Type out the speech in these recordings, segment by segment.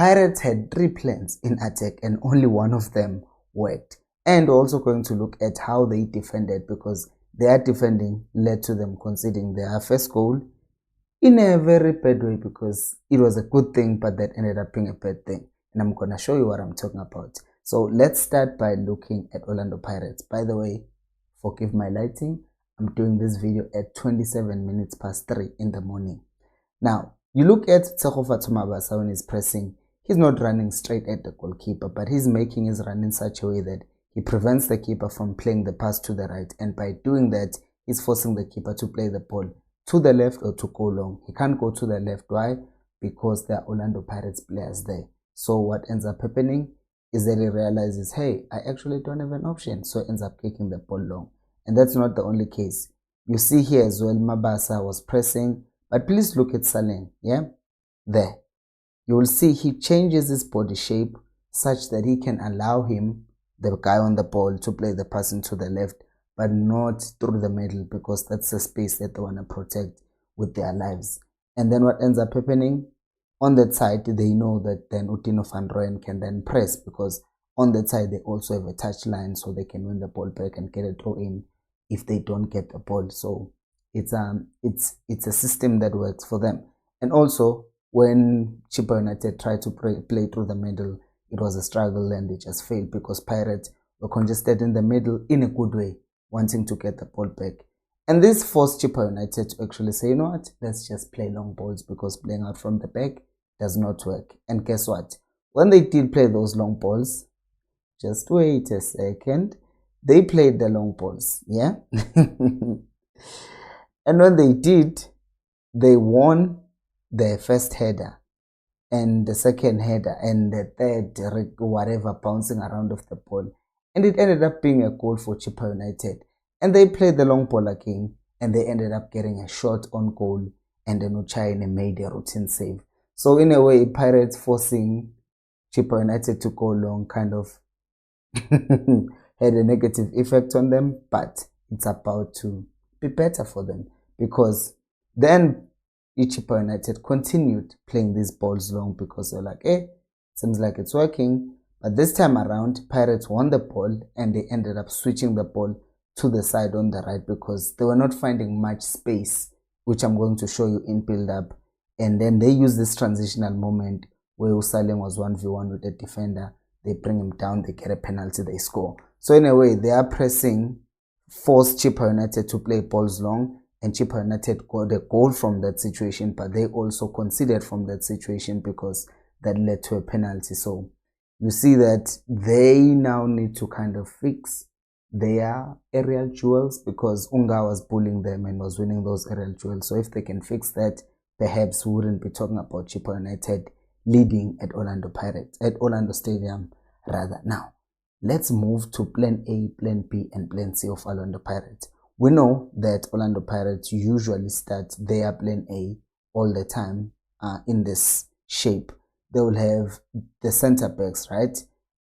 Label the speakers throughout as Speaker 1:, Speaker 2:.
Speaker 1: Pirates had 3 plans in attack and only one of them worked. And we're also going to look at how they defended, because their defending led to them conceding their first goal in a very bad way, because it was a good thing but that ended up being a bad thing. And I'm going to show you what I'm talking about. So let's start by looking at Orlando Pirates. By the way, forgive my lighting. I'm doing this video at 27 minutes past 3 in the morning. Now, you look at Tsegofa Tumabasa when he's pressing. He's not running straight at the goalkeeper, but he's making his run in such a way that he prevents the keeper from playing the pass to the right. And by doing that, he's forcing the keeper to play the ball to the left or to go long. He can't go to the left. Why? Because there are Orlando Pirates players there. So what ends up happening is that he realizes, hey, I actually don't have an option. So he ends up kicking the ball long. And that's not the only case. You see here as well, Mabasa was pressing. But please look at Saleng, yeah? There. You will see he changes his body shape such that he can allow him, the guy on the ball, to play the pass into the left, but not through the middle, because that's the space that they want to protect with their lives. And then what ends up happening, on that side, they know that then Utino van Rooyen can then press, because on that side, they also have a touch line, so they can win the ball back and get a throw in if they don't get the ball. So it's a system that works for them. And also, when Chippa United tried to play through the middle, it was a struggle and they just failed, because Pirates were congested in the middle in a good way, wanting to get the ball back. And this forced Chippa United to actually say, you know what, let's just play long balls, because playing out from the back does not work. And guess what? When they did play those long balls, just wait a second, they played the long balls, yeah? And when they did, they won the first header and the second header and the third, whatever, bouncing around of the ball. And it ended up being a goal for Chippa United. And they played the long ball again, and they ended up getting a shot on goal, and then Uchaine made a routine save. So in a way, Pirates forcing Chippa United to go long kind of had a negative effect on them, but it's about to be better for them, because then Chippa United continued playing these balls long, because they're like, hey, seems like it's working. But this time around, Pirates won the ball and they ended up switching the ball to the side on the right, because they were not finding much space, which I'm going to show you in build-up. And then they used this transitional moment where Usalem was 1v1 with the defender. They bring him down, they get a penalty, they score. So in a way, they are pressing, forced Chippa United to play balls long, and Chippa United got a goal from that situation, but they also conceded from that situation, because that led to a penalty. So you see that they now need to kind of fix their aerial duels, because Unga was bullying them and was winning those aerial duels. So if they can fix that, perhaps we wouldn't be talking about Chippa United leading at Orlando Pirates, at Orlando Stadium rather. Now, let's move to plan A, plan B, and plan C of Orlando Pirates. We know that Orlando Pirates usually start their plan A all the time in this shape. They will have the center backs, right?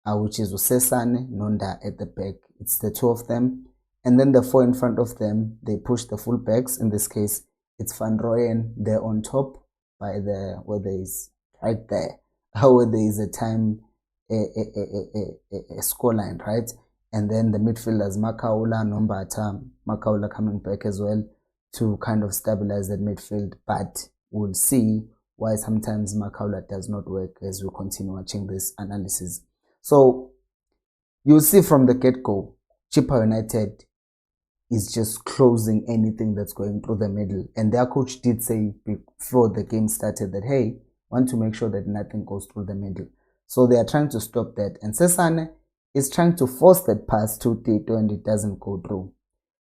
Speaker 1: Which is Usesane, Nonda at the back. It's the two of them. And then the 4 in front of them, they push the full backs. In this case, it's Van Rooyen there on top by the, where there is, right there, where there is a time, a score line, right? And then the midfielders, Makaula, Nombata, Makaula coming back as well to kind of stabilize that midfield. But we'll see why sometimes Makaula does not work as we continue watching this analysis. So you'll see from the get-go, Chippa United is just closing anything that's going through the middle. And their coach did say before the game started that, hey, want to make sure that nothing goes through the middle. So they are trying to stop that. And Sesane is trying to force that pass to Tito, and it doesn't go through.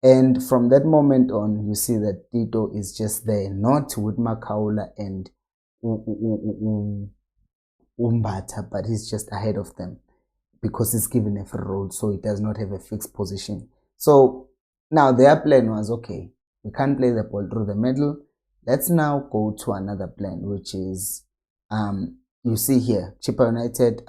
Speaker 1: And from that moment on, you see that Tito is just there, not with Makaula and Umbata, but he's just ahead of them, because he's given a free role, so he does not have a fixed position. So now their plan was, okay, we can't play the ball through the middle. Let's now go to another plan, which is, you see here, Chippa United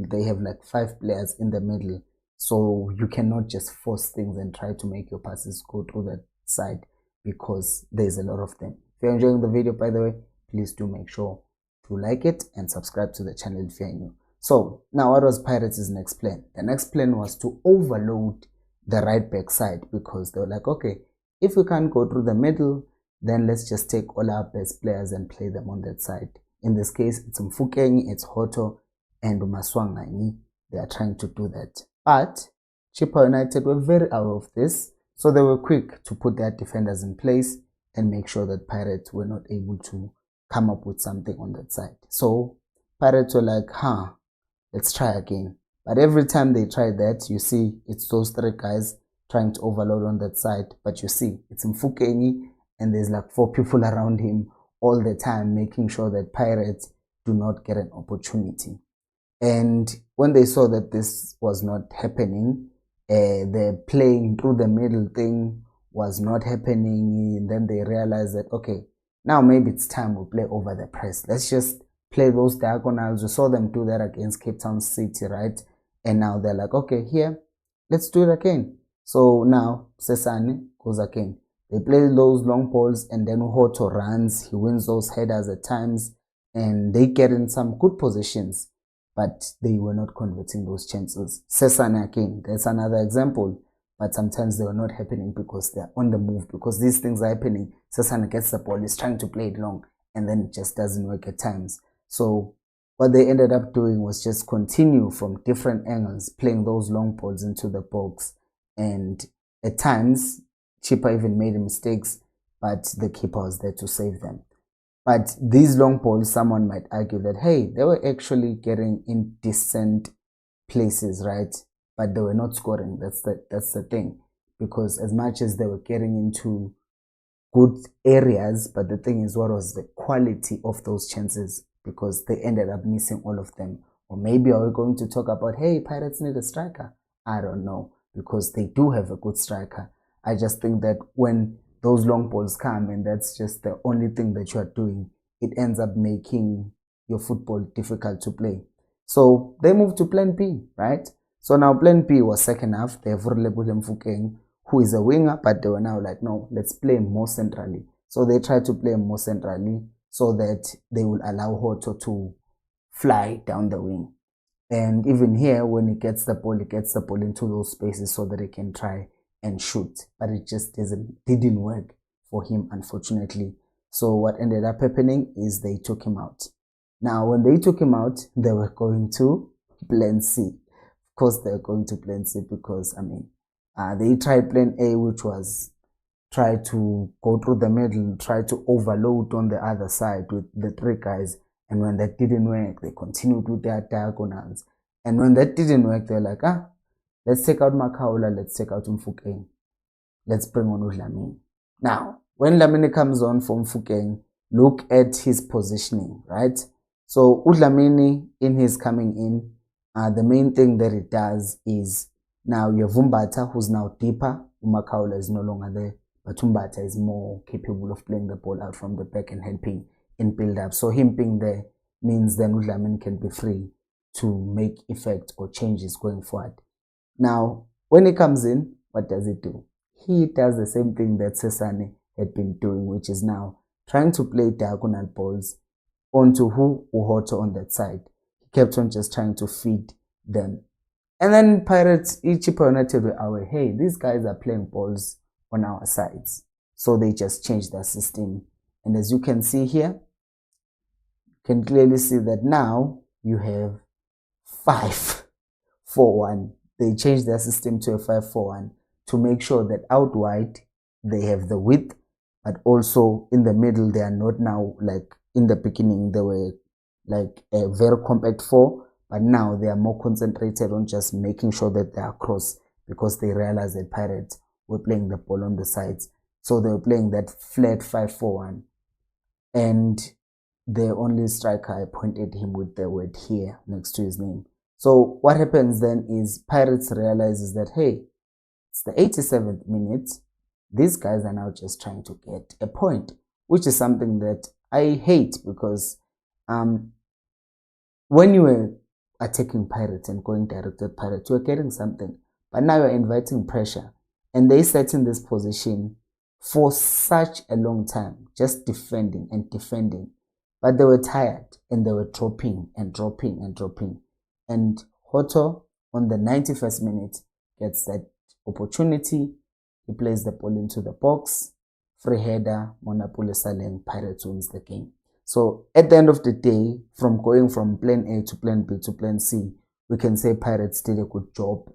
Speaker 1: they have like 5 players in the middle. So you cannot just force things and try to make your passes go through that side, because there's a lot of them. If you're enjoying the video, by the way, please do make sure to like it and subscribe to the channel if you're new. So now what was Pirates' next plan? The next plan was to overload the right back side, because they were like, okay, if we can't go through the middle, then let's just take all our best players and play them on that side. In this case, it's Mfukeng, it's Hoto, and Maswanganyi. They are trying to do that. But Chippa United were very aware of this, so they were quick to put their defenders in place and make sure that Pirates were not able to come up with something on that side. So Pirates were like, let's try again. But every time they try that, you see it's those three guys trying to overload on that side. But you see, it's Mfukeni, and there's like 4 people around him all the time, making sure that Pirates do not get an opportunity. And when they saw that this was not happening, the playing through the middle thing was not happening, and then they realized that, okay, now maybe it's time we play over the press. Let's just play those diagonals. We saw them do that against Cape Town City, right? And now they're like, okay, here, let's do it again. So now Sesane goes again. They play those long balls, and then Hoto runs. He wins those headers at times, and they get in some good positions, but they were not converting those chances. Sesane again, that's another example. But sometimes they were not happening because they're on the move, because these things are happening. Sesane gets the ball, he's trying to play it long, and then it just doesn't work at times. So what they ended up doing was just continue from different angles, playing those long balls into the box. And at times, Chippa even made mistakes, but the keeper was there to save them. But these long balls, someone might argue that, hey, they were actually getting in decent places, right? But they were not scoring. That's the thing. Because as much as they were getting into good areas, but the thing is, what was the quality of those chances? Because they ended up missing all of them. Or maybe are we going to talk about, hey, Pirates need a striker? I don't know, because they do have a good striker. I just think that when those long balls come and that's just the only thing that you are doing, it ends up making your football difficult to play. So they moved to plan B, right? So now plan B was second half. They have Relebule Mfukeng, who is a winger, but they were now like, no, let's play more centrally. So they tried to play more centrally so that they will allow Hoto to fly down the wing. And even here, when he gets the ball into those spaces so that he can try and shoot. But it just didn't work for him, unfortunately. So what ended up happening is they took him out. Now, when they took him out, they were going to plan C. Of course, they were going to plan C because, they tried plan A, which was try to go through the middle, try to overload on the other side with the three guys. And when that didn't work, they continued with their diagonals. And when that didn't work, they're like, let's take out Makaula, let's take out Mfukeng. Let's bring on Udlamini. Now, when Dlamini comes on from Mfukeng, look at his positioning, right? So Udlamini, in his coming in, the main thing that it does is, now you have Umbata, who's now deeper. Makaula is no longer there, but Umbata is more capable of playing the ball out from the back and helping in build-up. So him being there means then Udlamini can be free to make effect or changes going forward. Now, when he comes in, what does he do? He does the same thing that Sesane had been doing, which is now trying to play diagonal balls onto Uhoto on that side. He kept on just trying to feed them. And then Pirates, Chippa United were aware, hey, these guys are playing balls on our sides. So they just changed their system. And as you can see here, you can clearly see that now you have 5-4-1. They changed their system to a 5-4-1 to make sure that out wide they have the width, but also in the middle they are not now like in the beginning they were like a very compact 4, but now they are more concentrated on just making sure that they are across, because they realized that Pirates were playing the ball on the sides. So they were playing that flat 5-4-1. And the only striker, I pointed him with the word here next to his name. So what happens then is Pirates realizes that, hey, it's the 87th minute. These guys are now just trying to get a point, which is something that I hate, because when you were attacking Pirates and going direct at Pirates, you were getting something. But now you're inviting pressure. And they sat in this position for such a long time, just defending and defending. but they were tired and they were dropping and dropping and dropping. And Hoto, on the 91st minute, gets that opportunity. He plays the ball into the box. Free header, Monapule Saleng, Pirates wins the game. So at the end of the day, from going from plan A to plan B to plan C, we can say Pirates did a good job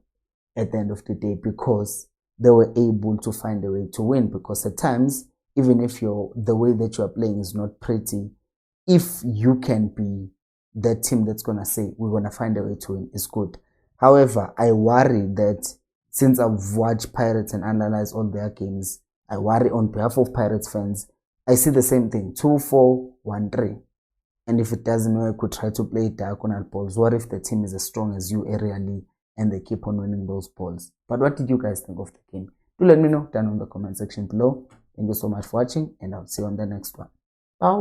Speaker 1: at the end of the day because they were able to find a way to win. Because at times, even if the way that you are playing is not pretty, if you can be that team that's going to say, we're going to find a way to win, is good. However, I worry that since I've watched Pirates and analyzed all their games, I worry on behalf of Pirates fans. I see the same thing, 2-4, 1-3. And if it doesn't work, I could try to play diagonal balls. What if the team is as strong as you aerially and they keep on winning those balls? But what did you guys think of the game? Do let me know down in the comment section below. Thank you so much for watching, and I'll see you on the next one. Bye.